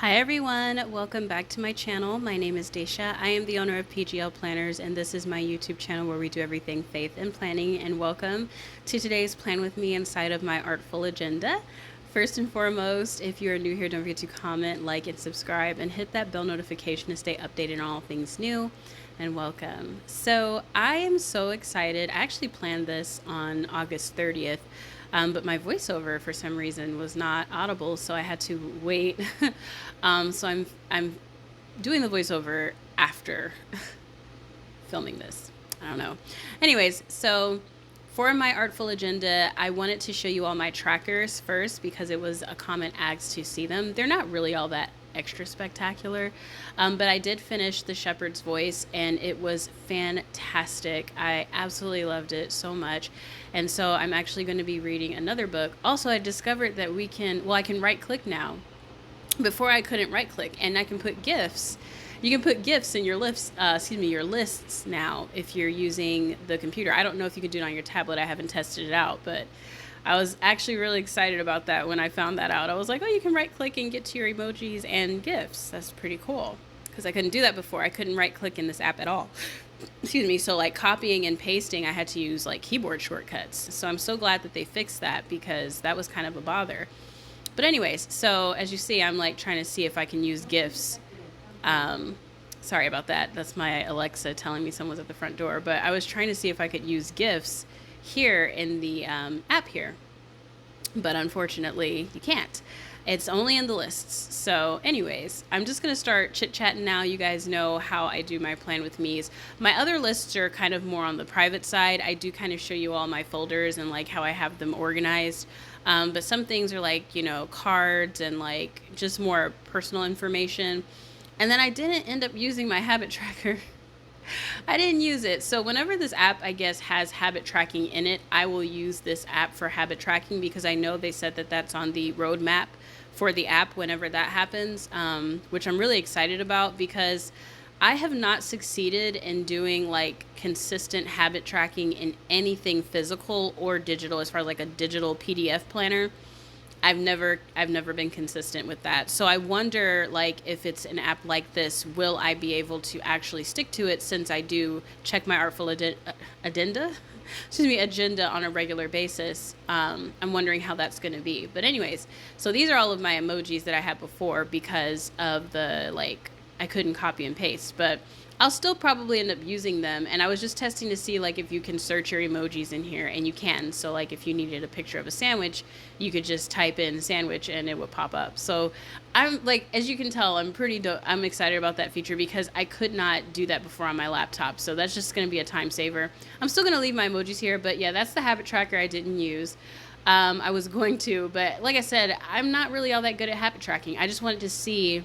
Hi everyone, welcome back to my channel. My name is Daisha. I am the owner of PGL Planners, and this is my YouTube channel where we do everything faith and planning. And welcome to today's plan with me inside of my Artful agenda. First and foremost, if you are new here, don't forget to comment, like, and subscribe, and hit that bell notification to stay updated on all things new. And welcome. So I am so excited. I actually planned this on August 30th. But my voiceover for some reason was not audible, so I had to wait. So I'm doing the voiceover after filming this. I don't know. Anyways, so for my Artful agenda, I wanted to show you all my trackers first because it was a common ask to see them. They're not really all that extra spectacular, but I did finish The Shepherd's Voice and it was fantastic. I absolutely loved it so much, and so I'm actually going to be reading another book. Also, I discovered that I can right click now. Before I couldn't right click, and I can put GIFs. You can put GIFs in your your lists now if you're using the computer. I don't know if you can do it on your tablet. I haven't tested it out, but I was actually really excited about that when I found that out. I was like, oh, you can right click and get to your emojis and GIFs. That's pretty cool, because I couldn't do that before. I couldn't right click in this app at all. Excuse me. So like copying and pasting, I had to use like keyboard shortcuts. So I'm so glad that they fixed that, because that was kind of a bother. But anyways, so as you see, I'm like trying to see if I can use GIFs. Sorry about that. That's my Alexa telling me someone's at the front door. But I was trying to see if I could use GIFs here in the app here. But unfortunately, you can't. It's only in the lists. So anyways, I'm just going to start chit-chatting now. You guys know how I do my plan with me's. My other lists are kind of more on the private side. I do kind of show you all my folders and like how I have them organized. But some things are like, cards and like just more personal information. And then I didn't end up using my habit tracker. I didn't use it. So whenever this app, I guess, has habit tracking in it, I will use this app for habit tracking, because I know they said that that's on the roadmap for the app whenever that happens, which I'm really excited about, because I have not succeeded in doing like consistent habit tracking in anything physical or digital. As far as like a digital PDF planner, I've never been consistent with that. So I wonder, like, if it's an app like this, will I be able to actually stick to it, since I do check my Artful agenda on a regular basis. I'm wondering how that's going to be. But anyways, so these are all of my emojis that I had before, because of the, like, I couldn't copy and paste, but I'll still probably end up using them. And I was just testing to see like if you can search your emojis in here, and you can. So like if you needed a picture of a sandwich, you could just type in sandwich and it would pop up. So I'm like, as you can tell, I'm excited about that feature, because I could not do that before on my laptop. So that's just going to be a time saver. I'm still going to leave my emojis here, but yeah, that's the habit tracker I didn't use. I was going to, but like I said, I'm not really all that good at habit tracking. I just wanted to see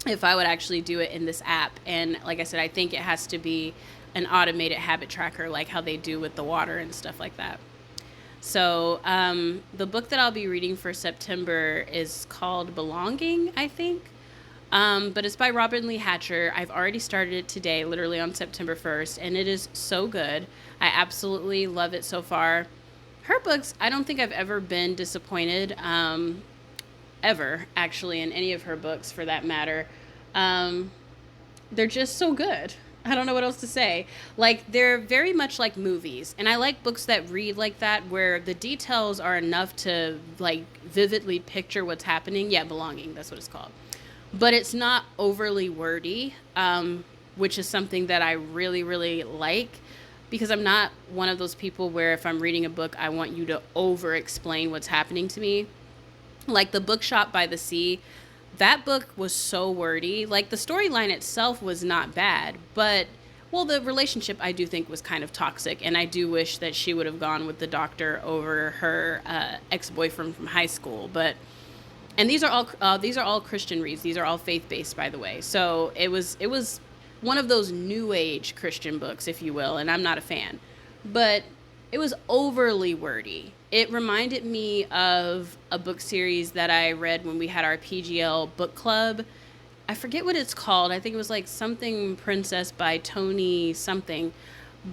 if I would actually do it in this app. And like I said, I think it has to be an automated habit tracker, like how they do with the water and stuff like that. So the book that I'll be reading for September is called Belonging, I think. But it's by Robin Lee Hatcher. I've already started it today, literally on September 1st, and it is so good. I absolutely love it so far. Her books, I don't think I've ever been disappointed, ever, actually, in any of her books for that matter. They're just so good. I don't know what else to say. Like, they're very much like movies. And I like books that read like that, where the details are enough to like vividly picture what's happening. Yeah, Belonging, that's what it's called. But it's not overly wordy, which is something that I really, really like, because I'm not one of those people where if I'm reading a book, I want you to over explain what's happening to me. Like The Bookshop by the Sea, that book was so wordy. Like, the storyline itself was not bad, but, well, the relationship I do think was kind of toxic, and I do wish that she would have gone with the doctor over her ex-boyfriend from high school. But, and these are all Christian reads. These are all faith-based, by the way. So it was one of those new age Christian books, if you will, and I'm not a fan. But it was overly wordy. It reminded me of a book series that I read when we had our PGL book club. I forget what it's called. I think it was like something Princess by Tony something.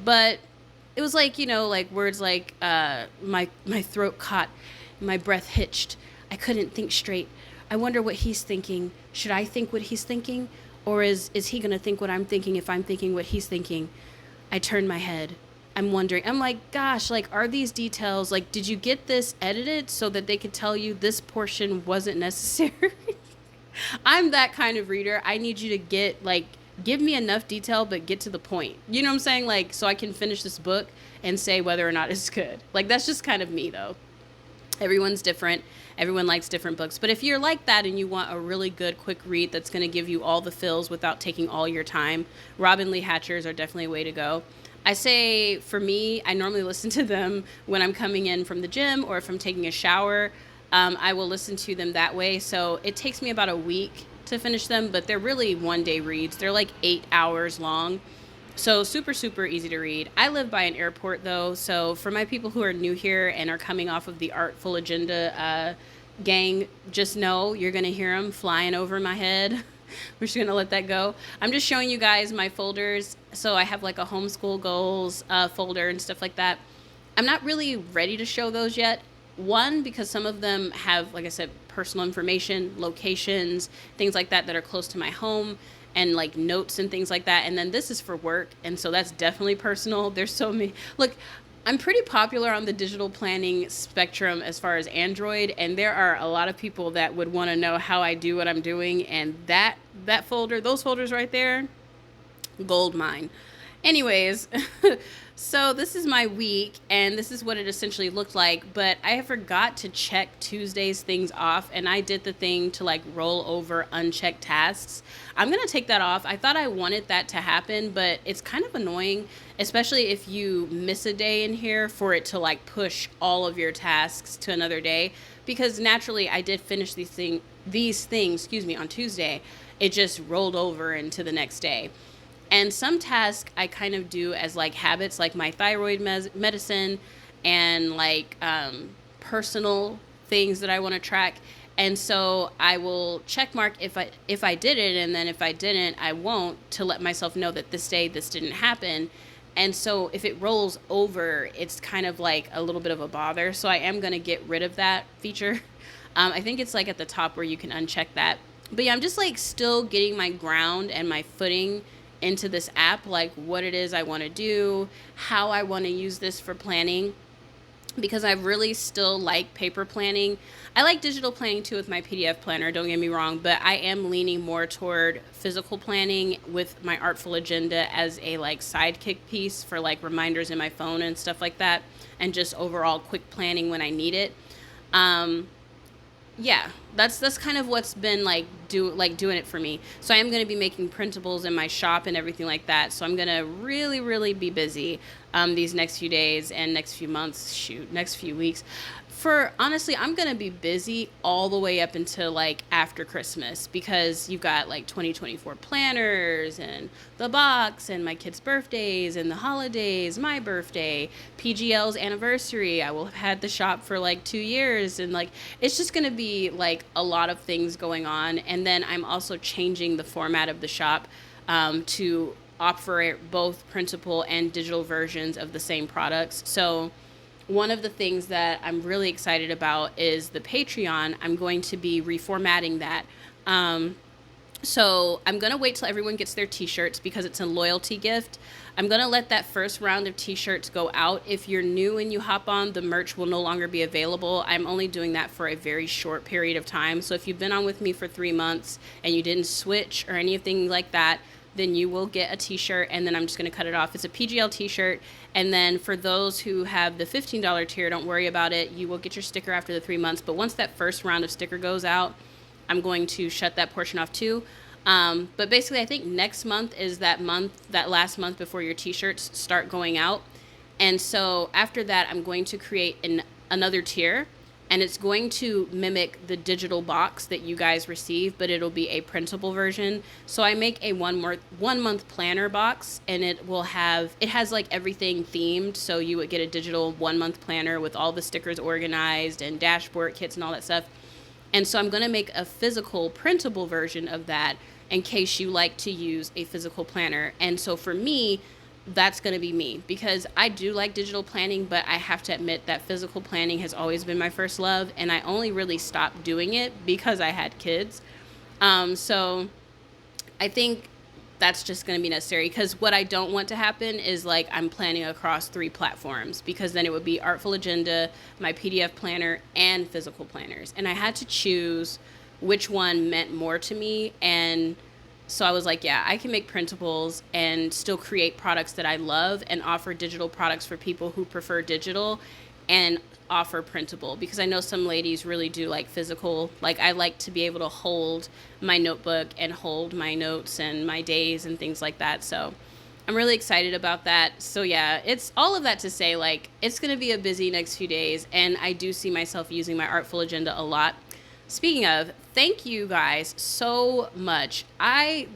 But it was like, like words like my throat caught, my breath hitched, I couldn't think straight. I wonder what he's thinking. Should I think what he's thinking? Or is he going to think what I'm thinking if I'm thinking what he's thinking? I turn my head. I'm wondering. I'm like, gosh, like, are these details, like, did you get this edited so that they could tell you this portion wasn't necessary? I'm that kind of reader. I need you to get, like, give me enough detail, but get to the point. You know what I'm saying? Like, so I can finish this book and say whether or not it's good. Like, that's just kind of me, though. Everyone's different. Everyone likes different books. But if you're like that and you want a really good, quick read that's going to give you all the fills without taking all your time, Robin Lee Hatchers are definitely a way to go. I say, for me, I normally listen to them when I'm coming in from the gym or if I'm taking a shower. I will listen to them that way. So it takes me about a week to finish them, but they're really one-day reads. They're like 8 hours long. So super, super easy to read. I live by an airport, though. So for my people who are new here and are coming off of the Artful Agenda gang, just know you're going to hear them flying over my head. We're just going to let that go. I'm just showing you guys my folders. So I have like a homeschool goals folder and stuff like that. I'm not really ready to show those yet. One, because some of them have, like I said, personal information, locations, things like that are close to my home, and like notes and things like that. And then this is for work. And so that's definitely personal. There's so many. Look, I'm pretty popular on the digital planning spectrum as far as Android. And there are a lot of people that would want to know how I do what I'm doing. And that folder, those folders right there, gold mine. Anyways, so this is my week, and this is what it essentially looked like, but I forgot to check Tuesday's things off, and I did the thing to like roll over unchecked tasks. I'm going to take that off. I thought I wanted that to happen, but it's kind of annoying, especially if you miss a day in here for it to like push all of your tasks to another day, because naturally I did finish these things, on Tuesday. It just rolled over into the next day. And some tasks I kind of do as like habits, like my thyroid medicine and like personal things that I want to track. And so I will check mark if I did it, and then if I didn't, I won't, to let myself know that this day this didn't happen. And so if it rolls over, it's kind of like a little bit of a bother. So I am going to get rid of that feature. I think it's like at the top where you can uncheck that. But yeah, I'm just like still getting my ground and my footing into this app, like what it is I want to do, how I want to use this for planning, because I really still like paper planning. I like digital planning too with my PDF planner, don't get me wrong, but I am leaning more toward physical planning with my Artful Agenda as a like sidekick piece for like reminders in my phone and stuff like that, and just overall quick planning when I need it. Yeah, that's kind of what's been doing it for me. So I am going to be making printables in my shop and everything like that. So I'm going to really, really be busy these next few days and next few months, next few weeks. Honestly, I'm going to be busy all the way up until like after Christmas, because you've got like 2024 planners and the box and my kids' birthdays and the holidays, my birthday, PGL's anniversary. I will have had the shop for like 2 years, and like it's just going to be like a lot of things going on. And then I'm also changing the format of the shop to offer both printable and digital versions of the same products. So one of the things that I'm really excited about is the Patreon. I'm going to be reformatting that. So I'm going to wait till everyone gets their t-shirts, because it's a loyalty gift. I'm going to let that first round of t-shirts go out. If you're new and you hop on, the merch will no longer be available. I'm only doing that for a very short period of time. So if you've been on with me for 3 months and you didn't switch or anything like that, then you will get a t-shirt, and then I'm just going to cut it off. It's a PGL t-shirt. And then for those who have the $15 tier, don't worry about it. You will get your sticker after the 3 months. But once that first round of sticker goes out, I'm going to shut that portion off too. But basically, I think next month is that last month before your t-shirts start going out. And so after that, I'm going to create another tier. And it's going to mimic the digital box that you guys receive, but it'll be a printable version. So I make a 1 month planner box, and it has like everything themed. So you would get a digital 1 month planner with all the stickers organized and dashboard kits and all that stuff. And so I'm going to make a physical printable version of that in case you like to use a physical planner. And so for me, that's going to be me, because I do like digital planning, but I have to admit that physical planning has always been my first love, and I only really stopped doing it because I had kids. So I think that's just going to be necessary, because what I don't want to happen is like I'm planning across 3 platforms, because then it would be Artful Agenda, my PDF planner, and physical planners. And I had to choose which one meant more to me. And so I was like, yeah, I can make printables and still create products that I love and offer digital products for people who prefer digital, and offer printable, because I know some ladies really do like physical. Like, I like to be able to hold my notebook and hold my notes and my days and things like that. So I'm really excited about that. So yeah, it's all of that to say, like, it's going to be a busy next few days, and I do see myself using my Artful Agenda a lot. Speaking of, thank you guys so much. I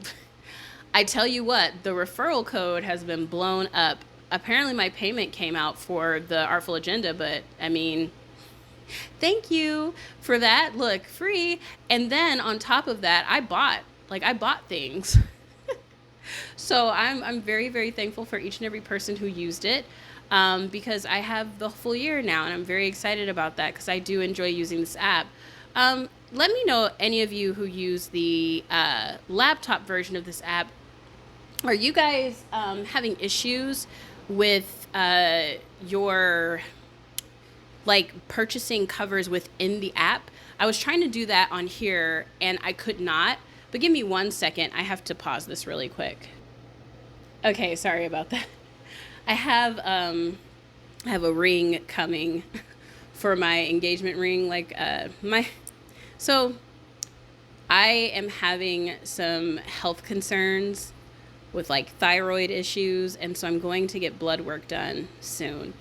tell you what, the referral code has been blown up. Apparently my payment came out for the Artful Agenda, but I mean, thank you for that. Look, free. And then on top of that, I bought things. So I'm very, very thankful for each and every person who used it, because I have the full year now, and I'm very excited about that, because I do enjoy using this app. Let me know, any of you who use the laptop version of this app, are you guys having issues with your like purchasing covers within the app? I was trying to do that on here and I could not, but give me 1 second. I have to pause this really quick. Okay, sorry about that. I have a ring coming for my engagement ring. So I am having some health concerns with like thyroid issues, and so I'm going to get blood work done soon.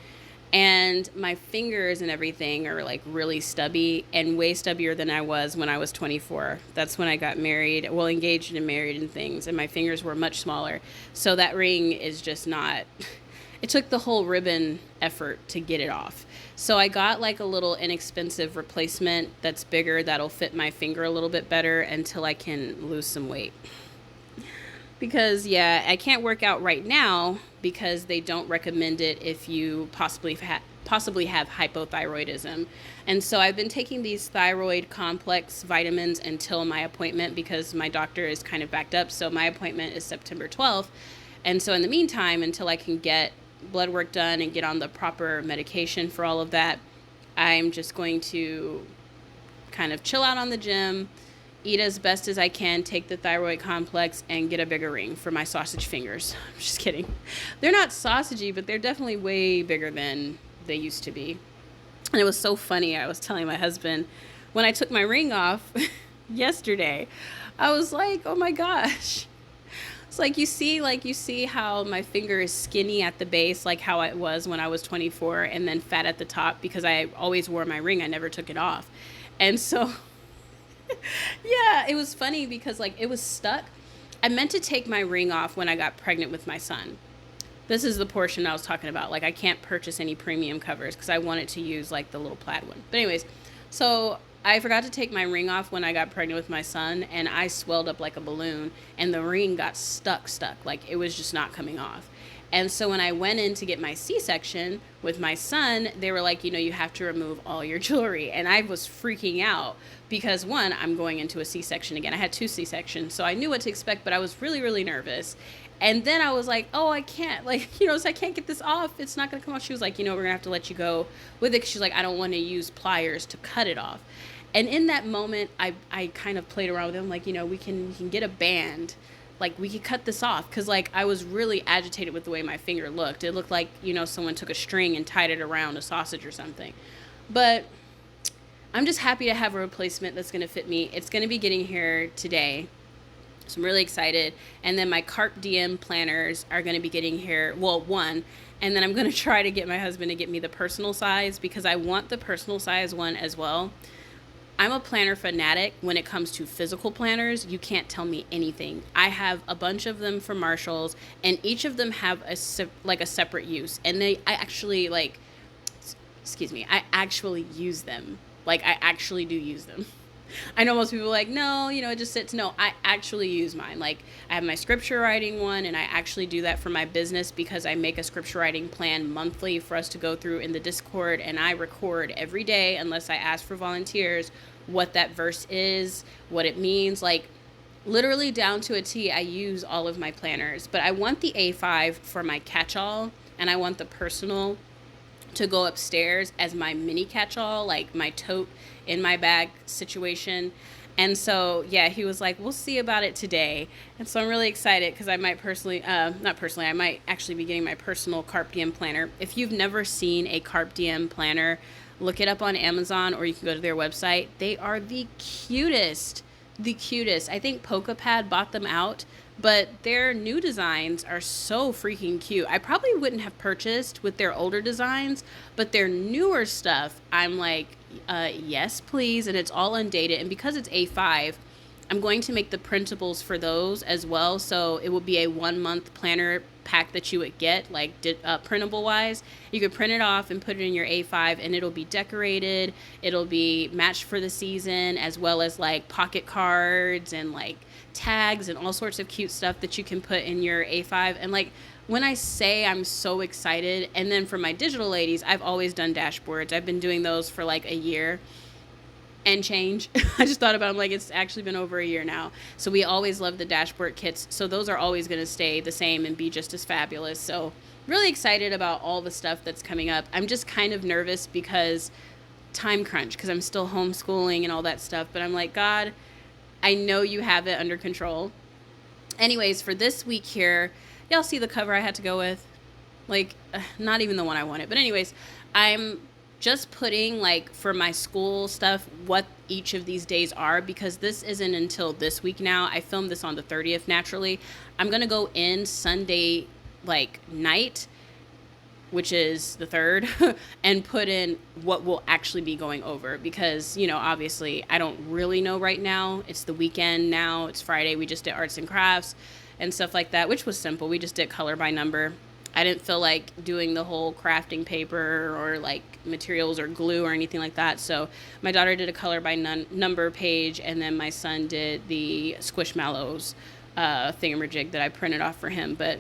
And my fingers and everything are like really stubby, and way stubbier than I was when I was 24. That's when I got married, well, engaged and married and things, and my fingers were much smaller. So that ring is just not, it took the whole ribbon effort to get it off. So I got like a little inexpensive replacement that's bigger, that'll fit my finger a little bit better until I can lose some weight. Because yeah, I can't work out right now because they don't recommend it if you possibly have hypothyroidism. And so I've been taking these thyroid complex vitamins until my appointment, because my doctor is kind of backed up. So my appointment is September 12th. And so in the meantime, until I can get blood work done and get on the proper medication for all of that, I'm just going to kind of chill out on the gym, eat as best as I can, take the thyroid complex, and get a bigger ring for my sausage fingers. I'm just kidding. They're not sausagey, but they're definitely way bigger than they used to be. And it was so funny. I was telling my husband, when I took my ring off yesterday, I was like, oh my gosh. It's like you see how my finger is skinny at the base, like how it was when I was 24, and then fat at the top, because I always wore my ring. I never took it off. And so yeah, it was funny because like it was stuck. I meant to take my ring off when I got pregnant with my son. This is the portion I was talking about. Like, I can't purchase any premium covers because I wanted to use like the little plaid one. But anyways, so I forgot to take my ring off when I got pregnant with my son, and I swelled up like a balloon, and the ring got stuck. Like, it was just not coming off. And so when I went in to get my C-section with my son, they were like, you have to remove all your jewelry. And I was freaking out because, one, I'm going into a C-section again. I had 2 C-sections, so I knew what to expect, but I was really, really nervous. And then I was like, oh, I can't, so I can't get this off. It's not going to come off. She was like, we're going to have to let you go with it. 'Cause she's like, I don't want to use pliers to cut it off. And in that moment, I kind of played around with him, like, we can get a band. Like, we could cut this off, because, like, I was really agitated with the way my finger looked. It looked like, someone took a string and tied it around a sausage or something. But I'm just happy to have a replacement that's going to fit me. It's going to be getting here today, so I'm really excited. And then my Carp DM planners are going to be getting here, well, one. And then I'm going to try to get my husband to get me the personal size, because I want the personal size one as well. I'm a planner fanatic when it comes to physical planners. You can't tell me anything. I have a bunch of them from Marshall's, and each of them have a separate use. And I actually use them. Like, I actually do use them. I know most people are like, no, it just sits. No, I actually use mine. Like, I have my scripture writing one, and I actually do that for my business because I make a scripture writing plan monthly for us to go through in the Discord, and I record every day, unless I ask for volunteers, what that verse is, what it means. Like, literally down to a T, I use all of my planners. But I want the A5 for my catch-all, and I want the personal to go upstairs as my mini catch-all, like my tote in my bag situation. And so, yeah, he was like, we'll see about it today. And so I'm really excited because I might I might actually be getting my personal Carpe Diem planner. If you've never seen a Carpe Diem planner, look it up on Amazon, or you can go to their website. They are the cutest. I think PokePad bought them out, but their new designs are so freaking cute. I probably wouldn't have purchased with their older designs, but their newer stuff, I'm like, yes, please. And it's all undated. And because it's A5, I'm going to make the printables for those as well. So it will be a 1-month planner pack that you would get, like printable wise. You could print it off and put it in your A5, and it'll be decorated. It'll be matched for the season, as well as like pocket cards and like tags and all sorts of cute stuff that you can put in your A5. And like, when I say I'm so excited, and then for my digital ladies, I've always done dashboards. I've been doing those for like a year and change. I just thought about it. I'm like, it's actually been over a year now. So we always love the dashboard kits. So those are always going to stay the same and be just as fabulous. So really excited about all the stuff that's coming up. I'm just kind of nervous because time crunch, because I'm still homeschooling and all that stuff. But I'm like, God, I know you have it under control. Anyways, for this week here, y'all see the cover I had to go with? Like, not even the one I wanted. But anyways, I'm just putting, like, for my school stuff, what each of these days are, because this isn't until this week now. I filmed this on the 30th, naturally. I'm going to go in Sunday, like, night, which is the 3rd, and put in what we'll actually be going over, because, obviously, I don't really know right now. It's the weekend now. It's Friday. We just did arts and crafts and stuff like that, which was simple. We just did color by number. I didn't feel like doing the whole crafting paper or like materials or glue or anything like that. So my daughter did a color by number page, and then my son did the Squishmallows thingamajig that I printed off for him. But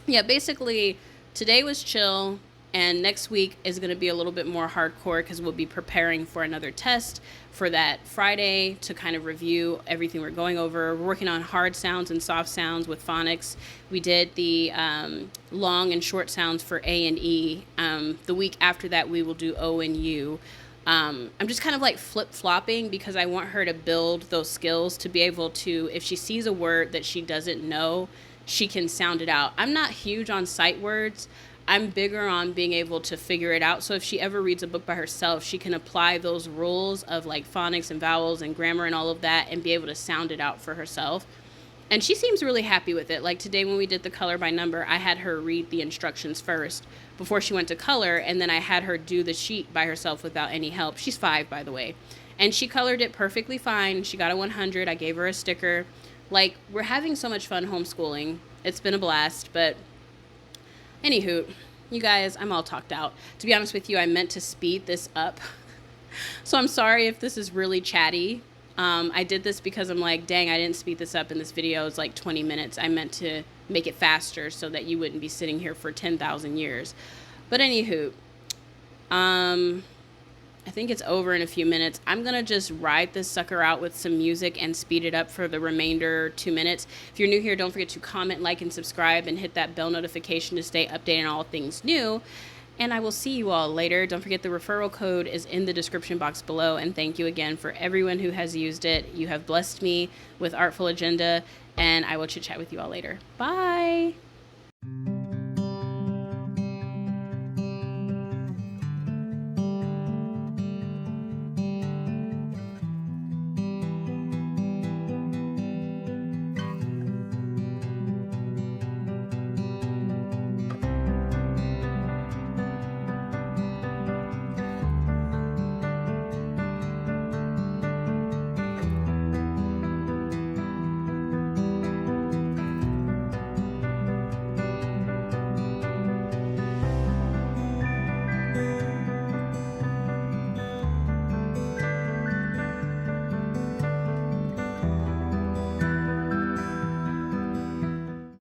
yeah, basically today was chill, and next week is going to be a little bit more hardcore because we'll be preparing for another test for that Friday to kind of review everything we're going over. We're working on hard sounds and soft sounds with phonics. We did the long and short sounds for A and E. The week after that, we will do O and U. I'm just kind of like flip-flopping because I want her to build those skills to be able to, if she sees a word that she doesn't know, she can sound it out. I'm not huge on sight words. I'm bigger on being able to figure it out. So if she ever reads a book by herself, she can apply those rules of like phonics and vowels and grammar and all of that and be able to sound it out for herself. And she seems really happy with it. Like today when we did the color by number, I had her read the instructions first before she went to color, and then I had her do the sheet by herself without any help. She's 5, by the way. And she colored it perfectly fine. She got a 100. I gave her a sticker. Like, we're having so much fun homeschooling. It's been a blast, but anywho, you guys, I'm all talked out. To be honest with you, I meant to speed this up. So I'm sorry if this is really chatty. I did this because I'm like, dang, I didn't speed this up in this video. It's like 20 minutes. I meant to make it faster so that you wouldn't be sitting here for 10,000 years. But anywho, I think it's over in a few minutes. I'm going to just ride this sucker out with some music and speed it up for the remainder 2 minutes. If you're new here, don't forget to comment, like, and subscribe, and hit that bell notification to stay updated on all things new. And I will see you all later. Don't forget the referral code is in the description box below. And thank you again for everyone who has used it. You have blessed me with Artful Agenda, and I will chit chat with you all later. Bye.